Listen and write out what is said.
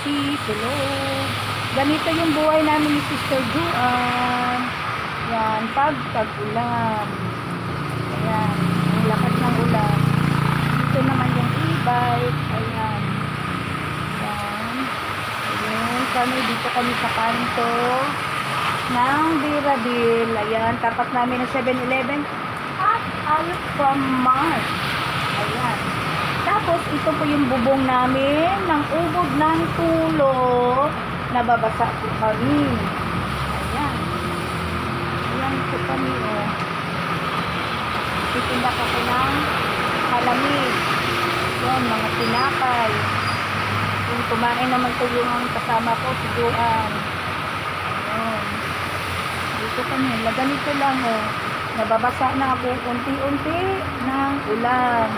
AC, tulog. Ganito yung buhay namin ni Sister Juan. Yan, pag tag-ulan. Ayan, ang lakas ng ulan. Dito naman yung e-bike. Ayan. Ayan. Ayan, kami dito kami sa kanto ng Birabil. Ayan, tapat namin ng 7-Eleven at Alfamart. Ayan. Tapos, ito po yung bubong namin ng ubod ng tulo. Nababasa po kami. Ayan. Ayan po kami, oh. Titindak ako ng kalamig. Ayan, mga tinapay. Yung kumain naman ko yung kasama ko, si Joan. Ayan. Dito kami. Ganito lang, oh. Nababasa na ako unti-unti ng ulan.